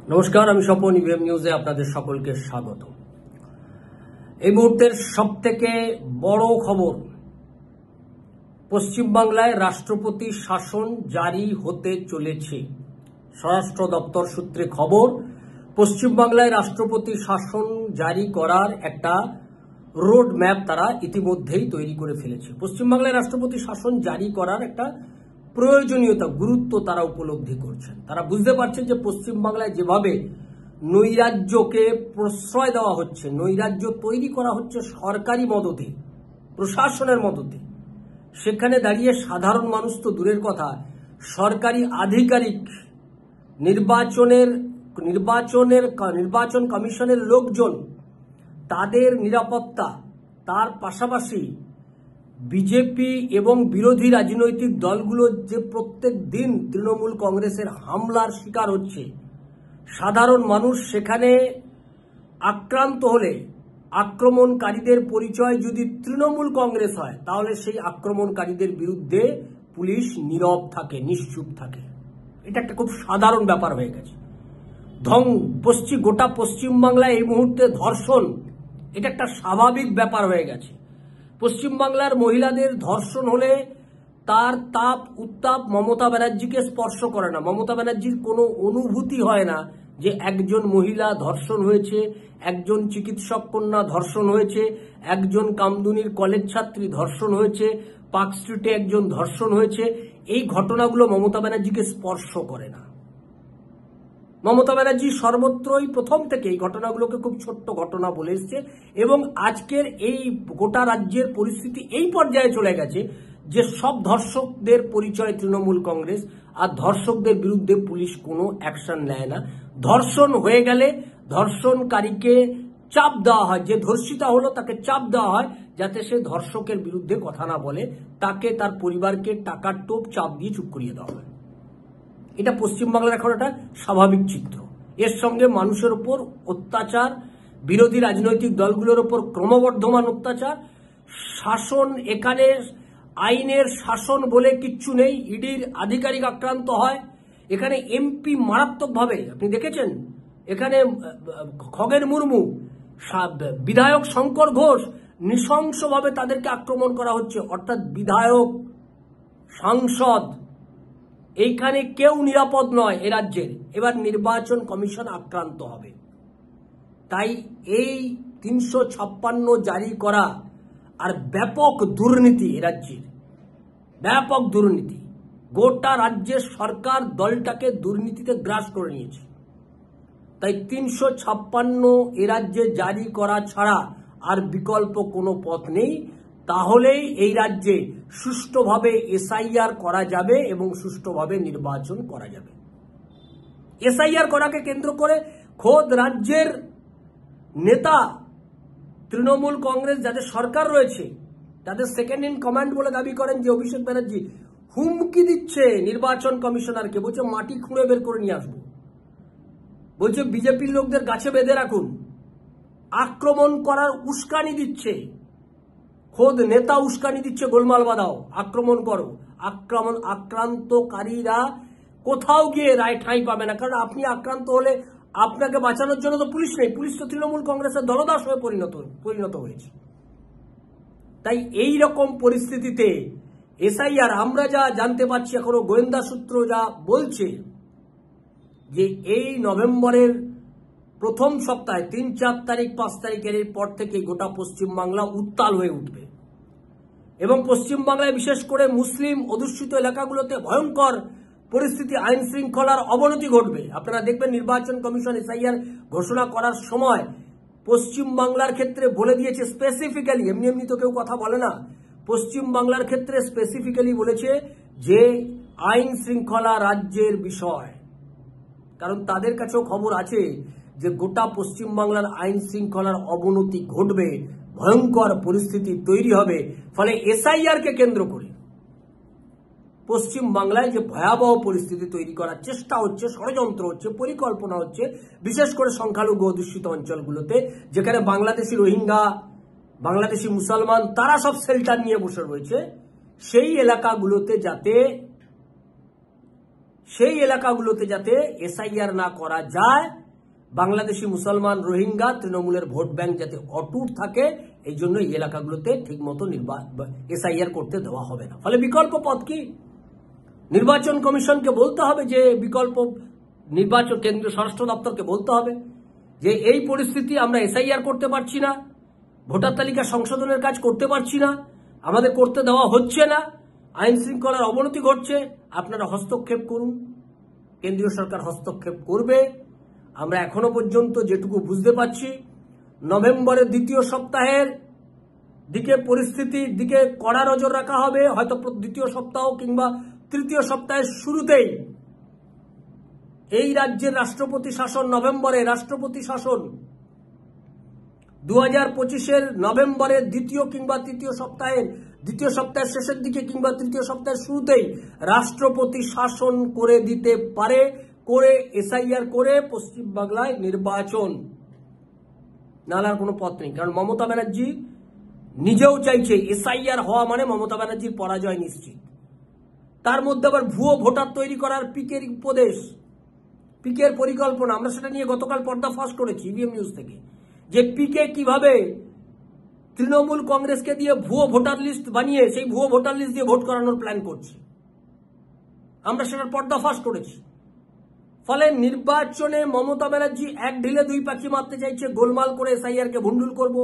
নমস্কার, আমি স্বপন। ইভিএম নিউজে আপনাদের সকলকে স্বাগত। এই মুহূর্তের সবথেকে বড় খবর, পশ্চিমবাংলায় রাষ্ট্রপতি শাসন জারি হতে চলেছে। স্বরাষ্ট্র দপ্তর সূত্রে খবর, পশ্চিমবাংলায় রাষ্ট্রপতি শাসন জারি করার একটা রোড ম্যাপ তারা ইতিমধ্যেই তৈরি করে ফেলেছে। পশ্চিমবাংলায় রাষ্ট্রপতি শাসন জারি করার একটা প্রয়োজনীয়তা, গুরুত্ব তারা উপলব্ধি করছেন। তারা বুঝতে পারছেন যে পশ্চিমবাংলায় যেভাবে নৈরাজ্যকে প্রশ্রয় দেওয়া হচ্ছে, নৈরাজ্য তৈরি করা হচ্ছে সরকারি মদতে, প্রশাসনের মদতে, সেখানে দাঁড়িয়ে সাধারণ মানুষ তো দূরের কথা, সরকারি আধিকারিক, নির্বাচন কমিশনের লোকজন, তাদের নিরাপত্তা, তার পাশাপাশি বিজেপি এবং বিরোধী রাজনৈতিক দলগুলো যে প্রত্যেক দিন তৃণমূল কংগ্রেসের হামলার শিকার হচ্ছে, সাধারণ মানুষ সেখানে আক্রান্ত হলে আক্রমণকারীদের পরিচয় যদি তৃণমূল কংগ্রেস হয়, তাহলে সেই আক্রমণকারীদের বিরুদ্ধে পুলিশ নীরব থাকে, নিশ্চুপ থাকে। এটা একটা খুব সাধারণ ব্যাপার হয়ে গেছে। গোটা পশ্চিমবাংলায় এই মুহূর্তে ধর্ষণ, এটা একটা স্বাভাবিক ব্যাপার হয়ে গেছে। পশ্চিমবাংলার মহিলাদের ধর্ষণ হলে তার তাপ উত্তাপ মমতা ব্যানার্জিকে স্পর্শ করে না। মমতা ব্যানার্জির কোনো অনুভূতি হয় না যে একজন মহিলা ধর্ষণ হয়েছে, একজন চিকিৎসক কন্যা ধর্ষণ হয়েছে, একজন কামদুনির কলেজ ছাত্রী ধর্ষণ হয়েছে, পার্ক স্ট্রিটে একজন ধর্ষণ হয়েছে। এই ঘটনাগুলো মমতা ব্যানার্জিকে স্পর্শ করে না। মমতা ব্যানার্জি সর্বত্রই প্রথম থেকে এই ঘটনাগুলোকে খুব ছোট্ট ঘটনা বলে এসছে, এবং আজকের এই গোটা রাজ্যের পরিস্থিতি এই পর্যায়ে চলে গেছে যে সব ধর্ষকদের পরিচয় তৃণমূল কংগ্রেস, আর ধর্ষকদের বিরুদ্ধে পুলিশ কোনো অ্যাকশন নেয় না। ধর্ষণ হয়ে গেলে ধর্ষণকারীকে চাপ দেওয়া হয়, যে ধর্ষিতা হলো তাকে চাপ দেওয়া হয় যাতে সে ধর্ষকের বিরুদ্ধে কথা না বলে, তাকে তার পরিবারকে টাকার টোপ চাপ দিয়ে চুপ করিয়ে দেওয়া হয়। এটা পশ্চিমবাংলার এখন একটা স্বাভাবিক চিত্র। এর সঙ্গে মানুষের উপর অত্যাচার, বিরোধী রাজনৈতিক দলগুলোর উপর ক্রমবর্ধমান অত্যাচার, শাসন, এখানে আইনের শাসন বলে কিচ্ছু নেই। ইডির আধিকারিক আক্রান্ত হয়, এখানে এমপি মারাত্মকভাবে, আপনি দেখেছেন, এখানে খগেন মুর্মু, বিধায়ক শঙ্কর ঘোষ, নৃশংসভাবে তাদেরকে আক্রমণ করা হচ্ছে। অর্থাৎ বিধায়ক, সাংসদ, এইখানে কেউ নিরাপদ নয় এ রাজ্যের। এবার নির্বাচন কমিশন আক্রান্ত হবে। তাই এই ৩৫৬ জারি করা আর ব্যাপক দুর্নীতি, এ রাজ্যের ব্যাপক দুর্নীতি, গোটা রাজ্যের সরকার দলটাকে দুর্নীতিতে গ্রাস করে নিয়েছে। তাই ৩৫৬ এ রাজ্যে জারি করা ছাড়া আর বিকল্প কোনো পথ নেই। তাহলেই এই রাজ্যে সুষ্ঠুভাবে এসআইআর করা যাবে এবং সুষ্ঠুভাবে নির্বাচন করা যাবে। এসআইআর করাকে কেন্দ্র করে খোদ রাজ্যের নেতা, তৃণমূল কংগ্রেস যাদের সরকার রয়েছে, তাদের সেকেন্ড ইন কমান্ড বলে দাবি করেন যে অভিষেক ব্যানার্জি, হুমকি দিচ্ছে নির্বাচন কমিশনারকে, বলছে মাটি খুঁড়ে বের করে নিয়ে আসবো, বলছে বিজেপির লোকদের গাছে বেঁধে রাখুন, আক্রমণ করার উস্কানি দিচ্ছে। খোদ নেতা উস্কানি দিচ্ছে, গোলমাল বাঁধাও, আক্রমণ করো। আক্রান্তকারীরা কোথাও গিয়ে রায় ঠাঁই পাবে না, কারণ আপনি আক্রান্ত হলে আপনাকে বাঁচানোর জন্য তো পুলিশ নেই। পুলিশ তো তৃণমূল কংগ্রেসের দলদাস হয়ে পরিণত হয়েছে। তাই এই রকম পরিস্থিতিতে এসআইআর, আমরা যা জানতে পারছি, এখনো গোয়েন্দা সূত্র যা বলছে যে এই নভেম্বরের প্রথম সপ্তাহে ৩, ৪ তারিখ, ৫ তারিখের পর থেকে গোটা পশ্চিমবাংলা উত্তাল হয়ে উঠবে, এবং পশ্চিমবাংলায় বিশেষ করে মুসলিম অধ্যুষিত এলাকাগুলোতে ভয়ঙ্কর পরিস্থিতি, আইন শৃঙ্খলার অবনতি ঘটবে। আপনারা দেখবেন নির্বাচন কমিশন এসআইআর ঘোষণা করার সময় পশ্চিমবাংলার ক্ষেত্রে বলে দিয়েছে স্পেসিফিক্যালি, এমনি এমনি তো কেউ কথা বলে না, পশ্চিমবাংলার ক্ষেত্রে স্পেসিফিক্যালি বলেছে যে আইন শৃঙ্খলা রাজ্যের বিষয়, কারণ তাদের কাছেও খবর আছে যে গোটা পশ্চিমবাংলার আইন শৃঙ্খলার অবনতি ঘটবে, ভয়ঙ্কর পরিস্থিতি তৈরি হবে। ফলে এসআইআর কে কেন্দ্র করে পশ্চিমবাংলায় যে ভয়াবহ পরিস্থিতি তৈরি করার চেষ্টা হচ্ছে, ষড়যন্ত্র হচ্ছে, পরিকল্পনা হচ্ছে, বিশেষ করে সংখ্যালঘু অধ্যুষিত অঞ্চলগুলোতে, যেখানে বাংলাদেশি রোহিঙ্গা, বাংলাদেশি মুসলমান, তারা সব শেল্টার নিয়ে বসে রয়েছে, সেই এলাকাগুলোতে যাতে সেই এলাকাগুলোতে যাতে এসআইআর না করা যায়, বাংলাদেশি মুসলমান রোহিঙ্গা তৃণমূলের ভোট ব্যাংক যাতে অটুট থাকে, এই জন্য এই এলাকাগুলোতে ঠিকমতো এসআইআর করতে দেওয়া হবে না। ফলে বিকল্প পথ কি? নির্বাচন কমিশনকে বলতে হবে যে বিকল্প নির্বাচন, কেন্দ্রীয় স্বরাষ্ট্র দপ্তরকে বলতে হবে যে এই পরিস্থিতি, আমরা এসআইআর করতে পারছি না, ভোটার তালিকা সংশোধনের কাজ করতে পারছি না, আমাদের করতে দেওয়া হচ্ছে না, আইন শৃঙ্খলার অবনতি ঘটছে, আপনারা হস্তক্ষেপ করুন। কেন্দ্রীয় সরকার হস্তক্ষেপ করবে। আমরা এখনো পর্যন্ত যেটুকু বুঝতে পারছি, নভেম্বরের দ্বিতীয় সপ্তাহের দিকে পরিস্থিতির দিকে কড়া নজর রাখা হবে। হয়তো দ্বিতীয় সপ্তাহ কিংবা তৃতীয় সপ্তাহের শুরুতেই এই রাজ্যের রাষ্ট্রপতি শাসন, নভেম্বরে রাষ্ট্রপতি শাসন 2025-এর নভেম্বরের দ্বিতীয় কিংবা তৃতীয় সপ্তাহের শেষের দিকে কিংবা তৃতীয় সপ্তাহের শুরুতেই রাষ্ট্রপতি শাসন করে দিতে পারে, করে এসআইআর করে পশ্চিমবাংলায় নির্বাচন। নালার কোনো পথ নেই। কারণ মমতা ব্যানার্জি নিজেও চাইছে এসআইআর হওয়া মানে মমতা ব্যানার্জির পরাজয় নিশ্চিত। তার মধ্যে আবার ভুয়ো ভোটার তৈরি করার পিকের উপদেশ, পিকের পরিকল্পনা, আমরা সেটা নিয়ে গতকাল পর্দাফাশ করেছি ইভিএম নিউজ থেকে, যে পিকে কিভাবে তৃণমূল কংগ্রেসকে দিয়ে ভুয়ো ভোটার লিস্ট বানিয়ে সেই ভুয়ো ভোটার লিস্ট দিয়ে ভোট করানোর প্ল্যান করছে। আমরা সেটার পর্দাফাশ করেছি। ফলে নির্বাচনে মমতা ব্যানার্জি এক ঢিলে দুই পাখি মারতে চাইছে। গোলমাল করে এসআইআর কে ভণ্ডুল করব,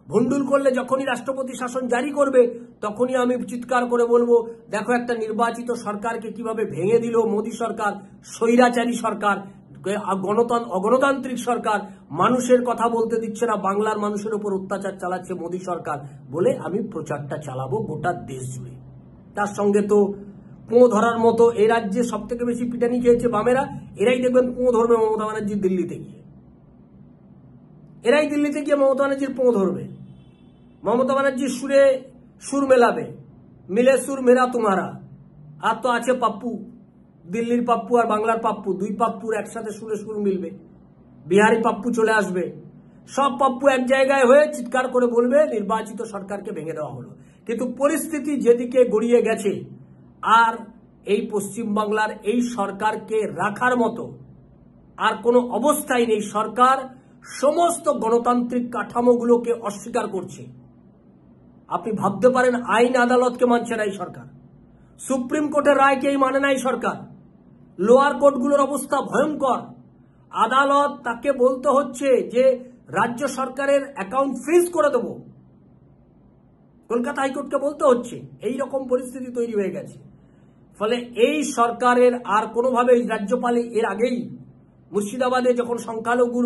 ভণ্ডুল করলে যখনই রাষ্ট্রপতি শাসন জারি করবে তখনই আমি চিৎকার করে বলবো, দেখো একটা নির্বাচিত সরকারকে কিভাবে ভেঙে দিল মোদী সরকার, স্বৈরাচারী সরকার, অগণতান্ত্রিক সরকার, মানুষের কথা বলতে দিচ্ছে না, বাংলার মানুষের উপর অত্যাচার চালাচ্ছে মোদী সরকার বলে আমি প্রচারটা চালাবো গোটা দেশ জুড়ে। তার সঙ্গে তো পোঁ ধরার মতো এই রাজ্যে সব থেকে বেশি পিটানি খেয়েছে বামেরা, এরাই দেখবেন পোঁ ধরবে মমতা ব্যানার্জির দিল্লিতে গিয়ে, এরাই দিল্লিতে গিয়ে মমতা ব্যানার্জির পোঁ ধরবে। মমতা ব্যানার্জির সুরে সুর মেলাবে, মিলে সুর মেরা তোমারা। আর তো আছে পাপ্পু, দিল্লির পাপ্পু আর বাংলার পাপ্পু, দুই পাপ্পুর একসাথে সুরে সুর মিলবে, বিহারি পাপ্পু চলে আসবে, সব পাপ্পু এক জায়গায় হয়ে চিৎকার করে বলবে নির্বাচিত সরকারকে ভেঙে দেওয়া হলো। কিন্তু পরিস্থিতি যেদিকে গড়িয়ে গেছে, আর এই পশ্চিমবাংলার এই সরকারকে রাখার মতো আর কোনো অবস্থায় নেই। সরকার সমস্ত গণতান্ত্রিক কাঠামোগুলোকে অস্বীকার করছে। আপনি ভাবতে পারেন আইন আদালতকে মানছে না এই সরকার, সুপ্রিম কোর্টের রায়কেই মানে না এই সরকার, লোয়ার কোর্টগুলোর অবস্থা ভয়ঙ্কর। আদালত তাকে বলতে হচ্ছে যে রাজ্য সরকারের অ্যাকাউন্ট ফ্রিজ করে দেব, কলকাতা হাইকোর্টকে বলতে হচ্ছে। এই রকম পরিস্থিতি তৈরি হয়ে গেছে। ফলে এই সরকারের আর কোনোভাবেই, রাজ্যপাল এর আগেই মুর্শিদাবাদে যখন সংখ্যালঘুর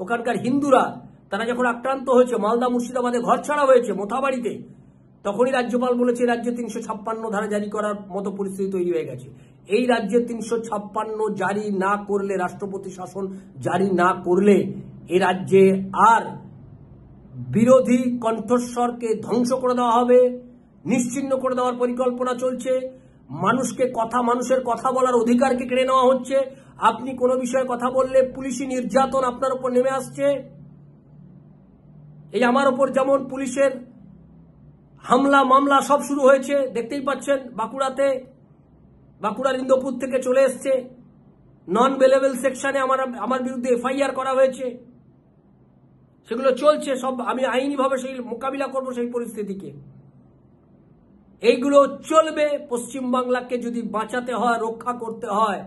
ওখানকার হিন্দুরা তারা যখন আক্রান্ত হয়েছে, মালদা মুর্শিদাবাদে ঘর ছাড়া হয়েছে মোথাবাড়িতে, তখনই রাজ্যপাল বলেছে রাজ্যে 356 ধারা জারি করার মতো পরিস্থিতি তৈরি হয়ে গেছে। এই রাজ্যে 356 জারি না করলে, রাষ্ট্রপতি শাসন জারি না করলে এ রাজ্যে আর বিরোধী কণ্ঠস্বরকে ধ্বংস করে দেওয়া হবে, নিশ্চিহ্ন করে দেওয়ার পরিকল্পনা চলছে। মানুষের কথা বলার অধিকারকে কেড়ে নেওয়া হচ্ছে। আপনি কোনো বিষয়ে কথা বললে পুলিশি নির্যাতন আপনার উপর নেমে আসছে। এই আমার উপর যেমন পুলিশের হামলা মামলা সব শুরু হয়েছে, দেখতেই পাচ্ছেন। বাঁকুড়ার ইন্দোপুর থেকে চলে এসছে, নন বেলেবল সেকশনে আমার বিরুদ্ধে এফআইআর করা হয়েছে, সেগুলো চলছে সব। আমি আইনিভাবে সেই মোকাবিলা করব সেই পরিস্থিতিকে। এইগুলো চলবে। পশ্চিমবাংলাকে যদি বাঁচাতে হয়, রক্ষা করতে হয়,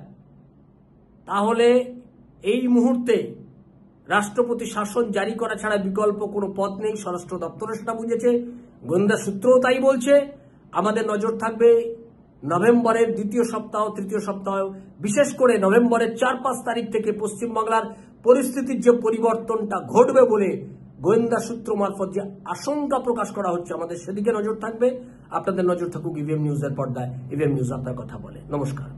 তাহলে এই মুহূর্তে রাষ্ট্রপতি শাসন জারি করা ছাড়া বিকল্প কোনো পথ নেই। স্বরাষ্ট্র দপ্তর সেটা বুঝেছে, গোয়েন্দা সূত্রও তাই বলছে। আমাদের নজর থাকবে নভেম্বরের দ্বিতীয় সপ্তাহ, তৃতীয় সপ্তাহ, বিশেষ করে নভেম্বরের 4-5 তারিখ থেকে পশ্চিমবাংলার পরিস্থিতির যে পরিবর্তনটা ঘটবে বলে গোয়েন্দা সূত্র মারফত যে আশঙ্কা প্রকাশ করা হচ্ছে, আমাদের সেদিকে নজর থাকবে। আপনাদের নজর থাকুক ইভিএম নিউজের পর্দায়। ইভিএম নিউজ আপনার কথা বলে। নমস্কার।